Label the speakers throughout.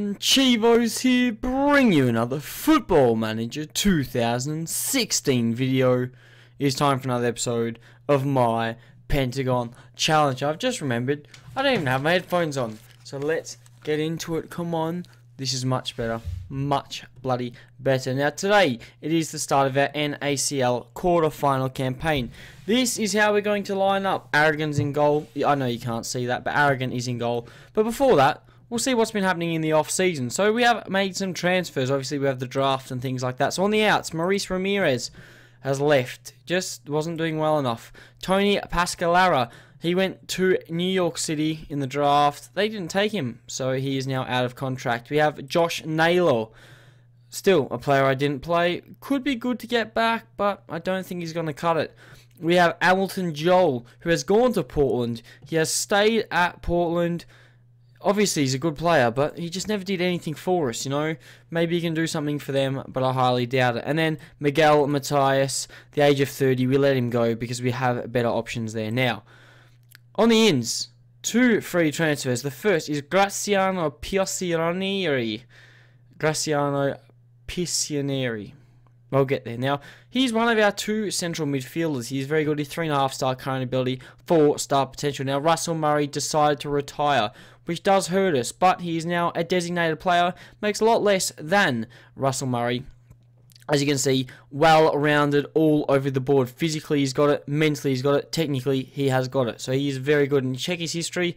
Speaker 1: everyone, Chivos here, bring you another Football Manager 2016 video. It's time for another episode of my Pentagon challenge. I've just remembered, I don't even have my headphones on, so let's get into it. Come on, this is much better, much bloody better. Now today, it is the start of our NACL quarter-final campaign. This is how we're going to line up. Aragon's in goal. I know you can't see that, but Aragon is in goal. But before that, we'll see what's been happening in the off-season. So we have made some transfers. Obviously, we have the draft and things like that. So on the outs, Maurice Ramirez has left. Just wasn't doing well enough. Tony Pascalara, he went to New York City in the draft. They didn't take him, so he is now out of contract. We have Josh Naylor, still a player I didn't play. Could be good to get back, but I don't think he's going to cut it. We have Hamilton Joel, who has gone to Portland. He has stayed at Portland. Obviously, he's a good player, but he just never did anything for us, you know. Maybe he can do something for them, but I highly doubt it. And then Miguel Matias, the age of 30, we let him go because we have better options there. Now, on the ins, two free transfers. The first is Graziano Piccionieri. We'll get there. Now, he's one of our two central midfielders. He's very good. He's 3.5-star current ability, 4-star potential. Now, Russell Murray decided to retire, which does hurt us, but he is now a designated player. Makes a lot less than Russell Murray. As you can see, well-rounded all over the board. Physically, he's got it. Mentally, he's got it. Technically, he has got it. So he is very good. And check his history.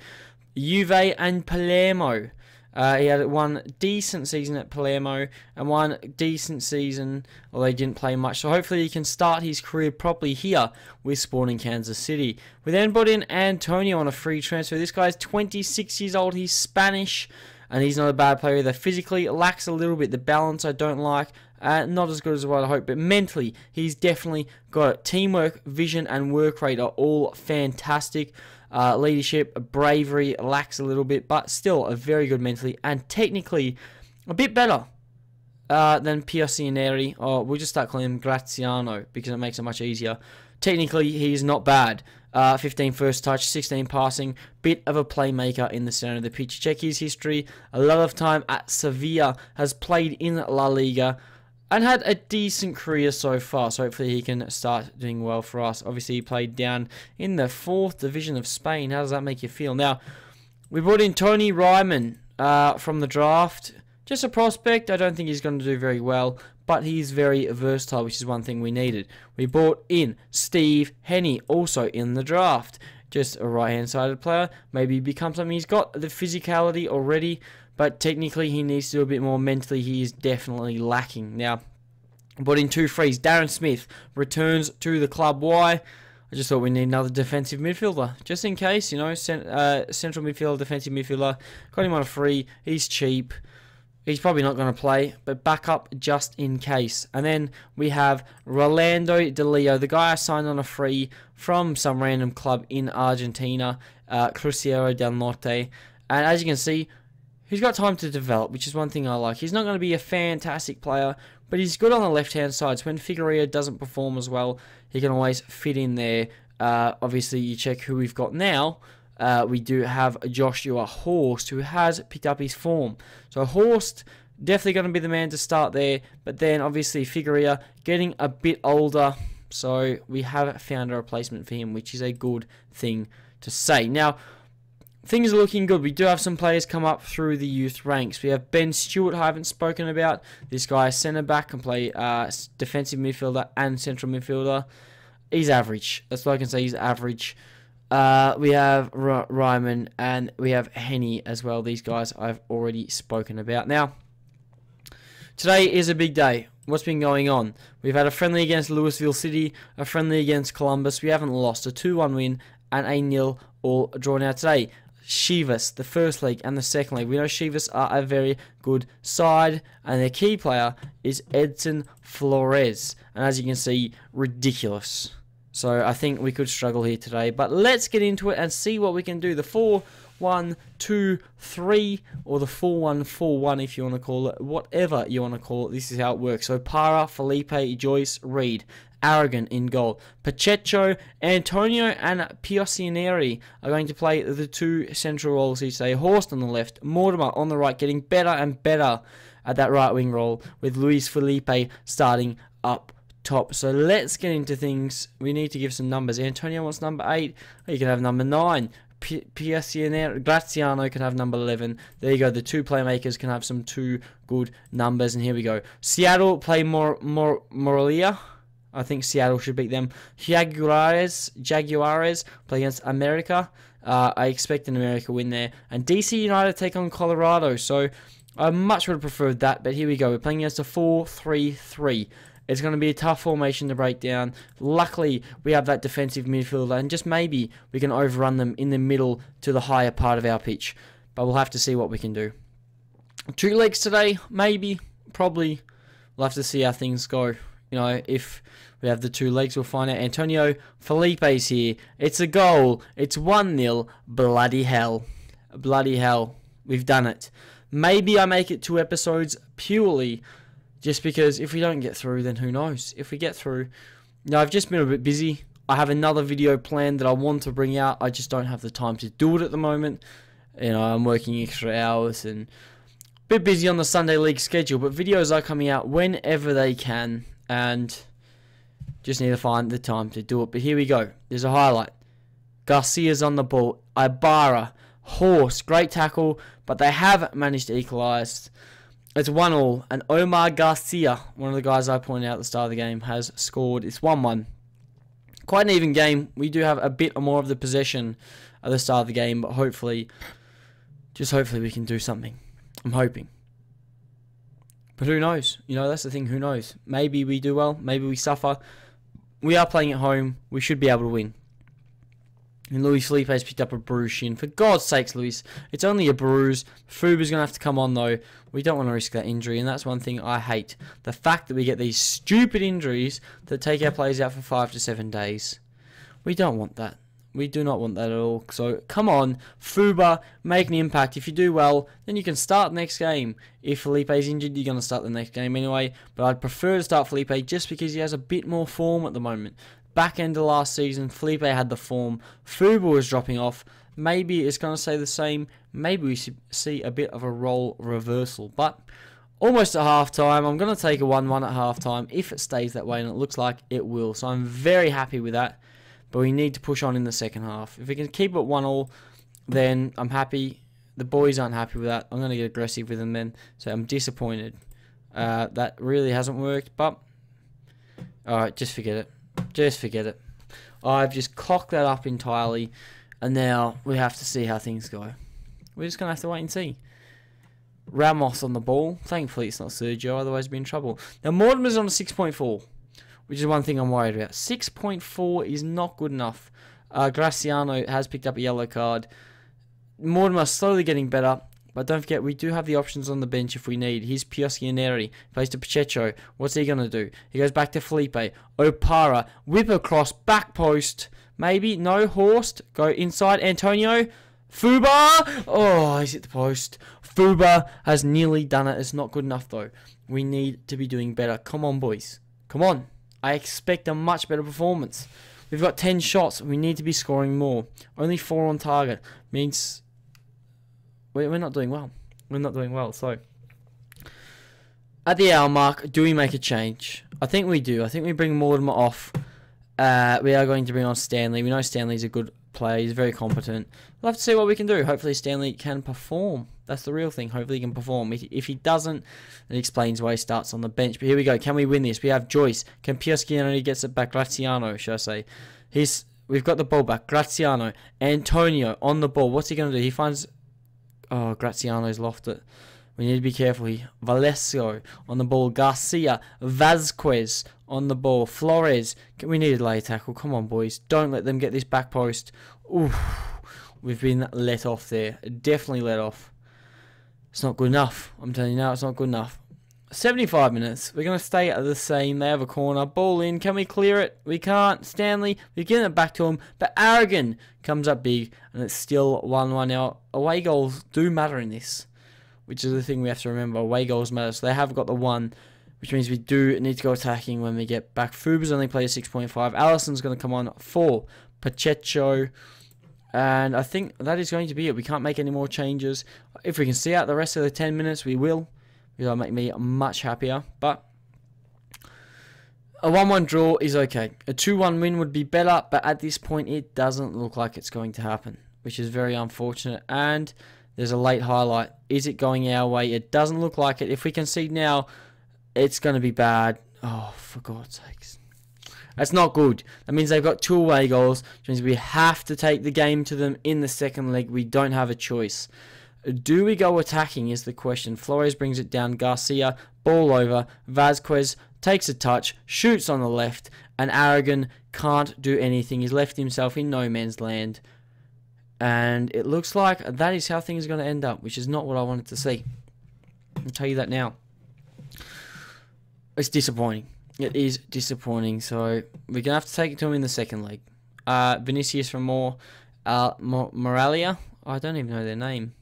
Speaker 1: Juve and Palermo. He had one decent season at Palermo and one decent season, although he didn't play much. So hopefully he can start his career properly here with Sporting Kansas City. We then brought in Antonio on a free transfer. This guy's 26 years old. He's Spanish, and he's not a bad player either. Physically, lacks a little bit. The balance I don't like. Not as good as what I hope, but mentally, he's definitely got it. Teamwork, vision, and work rate are all fantastic. Leadership, bravery lacks a little bit, but still a very good mentally and technically a bit better than Piccionieri. Or we'll just start calling him Graziano because it makes it much easier. Technically, he's not bad. 15 first touch, 16 passing, bit of a playmaker in the center of the pitch. Check his history. A lot of time at Sevilla, has played in La Liga, and had a decent career so far, so hopefully he can start doing well for us. Obviously, he played down in the 4th division of Spain. How does that make you feel? Now, we brought in Tony Ryman from the draft. Just a prospect. I don't think he's going to do very well, but he's very versatile, which is one thing we needed. We brought in Steve Henney, also in the draft. Just a right-hand-sided player. Maybe become something. He's got the physicality already, but technically he needs to do a bit more. Mentally, he is definitely lacking. Now, brought in two frees. Darren Smith returns to the club. Why? I just thought we need another defensive midfielder. Just in case, you know, central midfielder, defensive midfielder. Got him on a free. He's cheap. He's probably not going to play, but backup just in case. And then we have Rolando De Leo, the guy I signed on a free from some random club in Argentina, Cruzeiro del Norte. And as you can see, he's got time to develop, which is one thing I like. He's not going to be a fantastic player, but he's good on the left-hand side. So when Figueroa doesn't perform as well, he can always fit in there. Obviously, you check who we've got now. We do have Joshua Horst, who has picked up his form. So Horst, definitely going to be the man to start there. But then, obviously, Figueroa getting a bit older. So we have found a replacement for him, which is a good thing to say. Now, things are looking good. We do have some players come up through the youth ranks. We have Ben Stewart, I haven't spoken about. This guy is centre-back, can play defensive midfielder and central midfielder. He's average. That's what I can say. He's average. We have Ryman and we have Henney as well. These guys I've already spoken about. Now, today is a big day. What's been going on? We've had a friendly against Louisville City, a friendly against Columbus. We haven't lost. A 2-1 win and a 0-all draw. Now today, Chivas, the first leg and the second leg. We know Chivas are a very good side, and their key player is Edson Flores. And as you can see, ridiculous. So I think we could struggle here today. But let's get into it and see what we can do. The 4-1-2-3 or the 4-1-4-1 if you want to call it. Whatever you want to call it, this is how it works. So Para, Felipe, Joyce, Reed. Aragon in goal. Pacheco, Antonio, and Piosinieri are going to play the two central roles each day. Horst on the left, Mortimer on the right, getting better and better at that right wing role, with Luis Felipe starting up top. So let's get into things. We need to give some numbers. Antonio wants number 8. You can have number 9. Graziano can have number 11. There you go. The two playmakers can have some 2 good numbers. And here we go. Seattle play Morelia. I think Seattle should beat them. Jaguares play against America. I expect an America win there. And DC United take on Colorado. So I much would have preferred that. But here we go. We're playing against a 4-3-3. It's going to be a tough formation to break down. Luckily, we have that defensive midfielder, and just maybe we can overrun them in the middle to the higher part of our pitch. But we'll have to see what we can do. 2 legs today, maybe, probably. We'll have to see how things go. You know, if we have the 2 legs, we'll find out. Antonio Felipe's here. It's a goal. It's 1-0. Bloody hell. Bloody hell. We've done it. Maybe I make it 2 episodes purely just because if we don't get through, then who knows? If we get through, you know, I've just been a bit busy. I have another video planned that I want to bring out. I just don't have the time to do it at the moment. You know, I'm working extra hours and a bit busy on the Sunday League schedule. But videos are coming out whenever they can, and just need to find the time to do it. But here we go. There's a highlight. Garcia's on the ball. Ibarra, Horse, great tackle, but they have managed to equalise. It's 1-1, and Omar Garcia, one of the guys I pointed out at the start of the game, has scored. It's 1-1. Quite an even game. We do have a bit more of the possession at the start of the game, but hopefully, just hopefully we can do something. I'm hoping. But who knows? You know, that's the thing, who knows? Maybe we do well, maybe we suffer. We are playing at home. We should be able to win. And Luis Felipe has picked up a bruise shin. For God's sakes, Luis, it's only a bruise. Fuba's going to have to come on, though. We don't want to risk that injury, and that's one thing I hate. The fact that we get these stupid injuries that take our players out for 5 to 7 days. We don't want that. We do not want that at all. So, come on, Fuba, make an impact. If you do well, then you can start next game. If Felipe's injured, you're going to start the next game anyway. But I'd prefer to start Felipe just because he has a bit more form at the moment. Back end of last season, Felipe had the form. Fuba was dropping off. Maybe it's going to stay the same. Maybe we should see a bit of a role reversal. But almost at half-time. I'm going to take a 1-1 at half-time if it stays that way, and it looks like it will. So I'm very happy with that. But we need to push on in the second half. If we can keep it 1-1, then I'm happy. The boys aren't happy with that. I'm going to get aggressive with them then. So I'm disappointed. That really hasn't worked. But, alright, just forget it. Just forget it. I've just cocked that up entirely, and now we have to see how things go. We're just going to have to wait and see. Ramos on the ball. Thankfully it's not Sergio, otherwise we'd be in trouble. Now Mortimer's on a 6.4, which is one thing I'm worried about. 6.4 is not good enough. Graziano has picked up a yellow card. Mortimer's slowly getting better. But don't forget, we do have the options on the bench if we need. Here's Piosinieri, plays to Pacheco. What's he going to do? He goes back to Felipe. Opara, whip across, back post. Maybe, no, Horst. Go inside, Antonio. Fuba! Oh, he's hit the post. Fuba has nearly done it. It's not good enough, though. We need to be doing better. Come on, boys. Come on. I expect a much better performance. We've got 10 shots. We need to be scoring more. Only 4 on target. Means we're not doing well. We're not doing well. So, at the hour mark, do we make a change? I think we do. I think we bring Mortimer off. We are going to bring on Stanley. We know Stanley's a good player. He's very competent. We'll have to see what we can do. Hopefully Stanley can perform. That's the real thing. Hopefully he can perform. If he doesn't, it explains why he starts on the bench. But here we go. Can we win this? We have Joyce. Can Pioschiano gets it back? Graziano, should I say. We've got the ball back. Graziano. Antonio on the ball. What's he going to do? He finds... Oh, Graziano's lofted it. We need to be careful here. Valesco on the ball. Garcia. Vazquez on the ball. Flores. We need a lay tackle. Come on, boys. Don't let them get this back post. Oof. We've been let off there. Definitely let off. It's not good enough. I'm telling you now, it's not good enough. 75 minutes. We're going to stay at the same. They have a corner. Ball in. Can we clear it? We can't. Stanley. We're getting it back to him. But Aragon comes up big. And it's still 1-1 now. Away goals do matter in this. Which is the thing we have to remember. Away goals matter. So they have got the 1. which means we do need to go attacking when we get back. Fuba's only played 6.5. Allison's going to come on for Pacheco. And I think that is going to be it. We can't make any more changes. If we can see out the rest of the 10 minutes, we will. That'll make me much happier. But a 1-1 draw is okay. A 2-1 win would be better, but at this point, it doesn't look like it's going to happen, which is very unfortunate. And there's a late highlight. Is it going our way? It doesn't look like it. If we concede now, it's going to be bad. Oh, for God's sakes. That's not good. That means they've got 2 away goals, which means we have to take the game to them in the second leg. We don't have a choice. Do we go attacking is the question. Flores brings it down. Garcia, ball over. Vazquez takes a touch, shoots on the left, and Aragon can't do anything. He's left himself in no man's land. And it looks like that is how things are going to end up, which is not what I wanted to see. I'll tell you that now. It's disappointing. It is disappointing. So we're going to have to take it to him in the second leg. Vinicius from Moralia. I don't even know their name.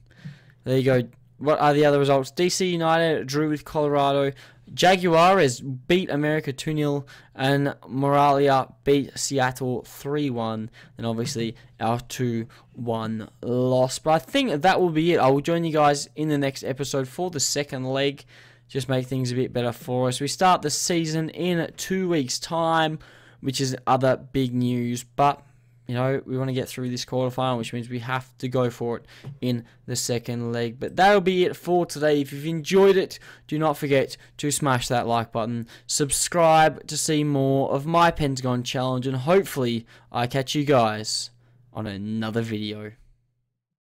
Speaker 1: There you go. What are the other results? DC United drew with Colorado. Jaguares beat America 2-0. And Moralia beat Seattle 3-1. And obviously our 2-1 loss. But I think that will be it. I will join you guys in the next episode for the second leg. Just make things a bit better for us. We start the season in 2 weeks' time, which is other big news. But, you know, we want to get through this quarterfinal, which means we have to go for it in the second leg. But that'll be it for today. If you've enjoyed it, do not forget to smash that like button. Subscribe to see more of my Pentagon challenge. And hopefully I catch you guys on another video.